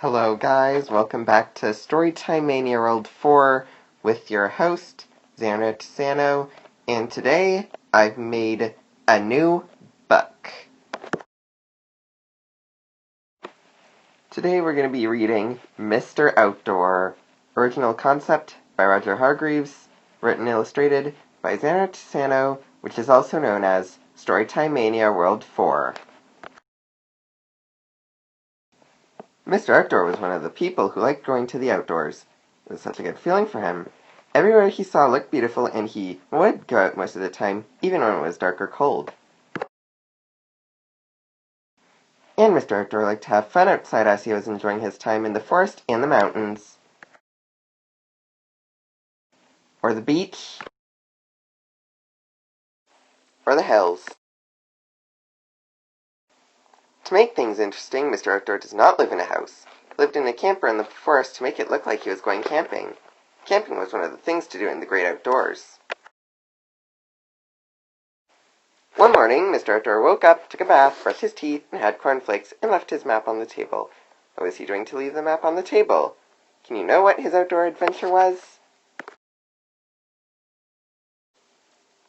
Hello guys, welcome back to Storytime Mania World 4 with your host, Narrated, and today I've made a new book. Today we're going to be reading Mr. Outdoor, original concept by Roger Hargreaves, written and illustrated by Narrated, which is also known as Storytime Mania World 4. Mr. Outdoor was one of the people who liked going to the outdoors. It was such a good feeling for him. Everywhere he saw looked beautiful, and he would go out most of the time, even when it was dark or cold. And Mr. Outdoor liked to have fun outside as he was enjoying his time in the forest and the mountains. Or the beach. Or the hills. To make things interesting, Mr. Outdoor does not live in a house. He lived in a camper in the forest to make it look like he was going camping. Camping was one of the things to do in the great outdoors. One morning, Mr. Outdoor woke up, took a bath, brushed his teeth, and had cornflakes, and left his map on the table. What was he doing to leave the map on the table? Can you know what his outdoor adventure was?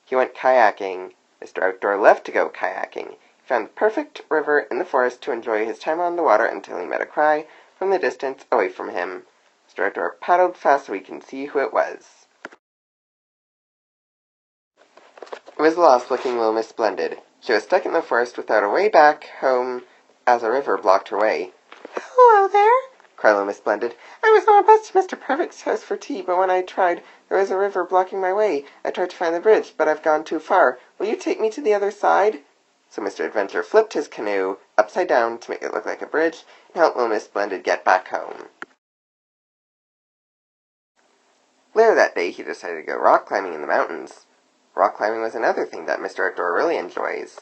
He went kayaking. Mr. Outdoor left to go kayaking. He found the perfect river in the forest to enjoy his time on the water until he met a cry from the distance away from him. Mr. Outdoor paddled fast so he could see who it was. It was the lost-looking little Miss Splendid. She was stuck in the forest without a way back home as a river blocked her way. "Hello there," cried little Miss Splendid. "I was on a bus to Mr. Perfect's house for tea, but when I tried, there was a river blocking my way. I tried to find the bridge, but I've gone too far. Will you take me to the other side?" So Mr. Adventure flipped his canoe upside down to make it look like a bridge and helped little Miss Splendid get back home. Later that day, he decided to go rock climbing in the mountains. Rock climbing was another thing that Mr. Outdoor really enjoys.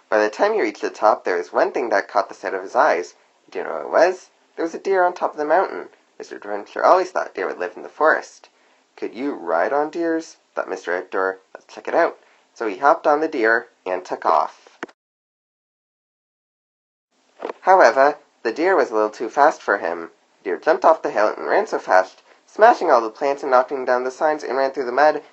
By the time he reached the top, there was one thing that caught the sight of his eyes. Do you know what it was? There was a deer on top of the mountain. Mr. Adventure always thought deer would live in the forest. Could you ride on deers? Thought Mr. Outdoor. Let's check it out. So he hopped on the deer and took off. However, the deer was a little too fast for him. The deer jumped off the hill and ran so fast, smashing all the plants and knocking down the signs, and ran through the mud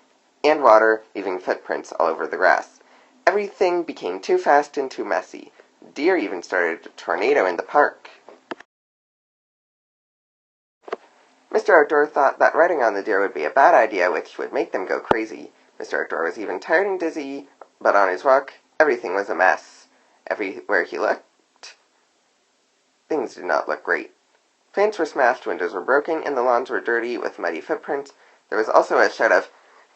and water, leaving footprints all over the grass. Everything became too fast and too messy. The deer even started a tornado in the park. Mr. Outdoor thought that riding on the deer would be a bad idea, which would make them go crazy. Mr. Outdoor was even tired and dizzy, but on his walk, everything was a mess. Everywhere he looked, things did not look great. Plants were smashed, windows were broken, and the lawns were dirty with muddy footprints. There was also a shout of,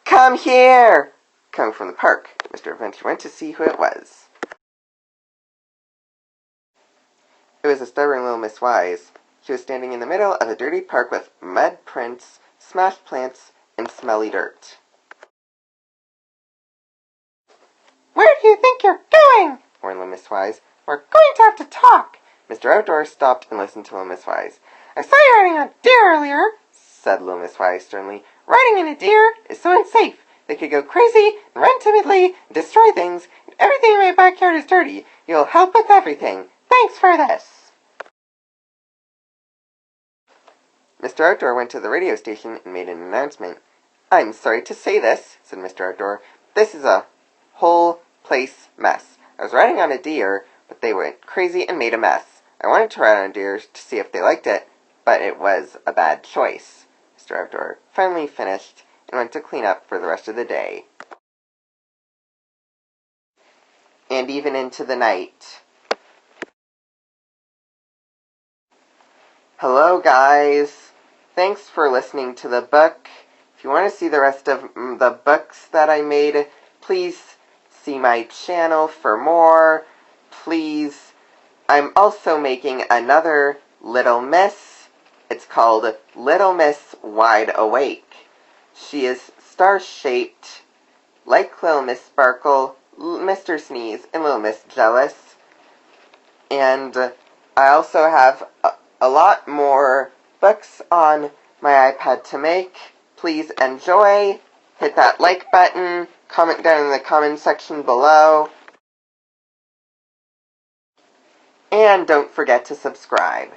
"Come here!" coming from the park. Mr. Adventure went to see who it was. It was a stubborn little Miss Wise. She was standing in the middle of a dirty park with mud prints, smashed plants, and smelly dirt. "Where do you think you're going?" warned little Miss Wise. "We're going to have to talk." Mr. Outdoor stopped and listened to little Miss Wise. "I saw you riding on a deer earlier," said little Miss Wise sternly. "Riding in a deer is so unsafe. They could go crazy and run timidly and destroy things, and everything in my backyard is dirty. You'll help with everything. Thanks for this." Mr. Outdoor went to the radio station and made an announcement. "I'm sorry to say this," said Mr. Outdoor. "This is a whole place mess. I was riding on a deer, but they went crazy and made a mess. I wanted to ride on a deer to see if they liked it, but it was a bad choice." Mr. Outdoor finally finished and went to clean up for the rest of the day. And even into the night. Hello guys! Thanks for listening to the book. If you want to see the rest of the books that I made, please see my channel for more. Please. I'm also making another Little Miss. It's called Little Miss Wide Awake. She is star-shaped, like Little Miss Sparkle, Mr. Sneeze, and Little Miss Jealous. And I also have a lot more books on my iPad to make. Please enjoy. Hit that like button. Comment down in the comment section below. And don't forget to subscribe.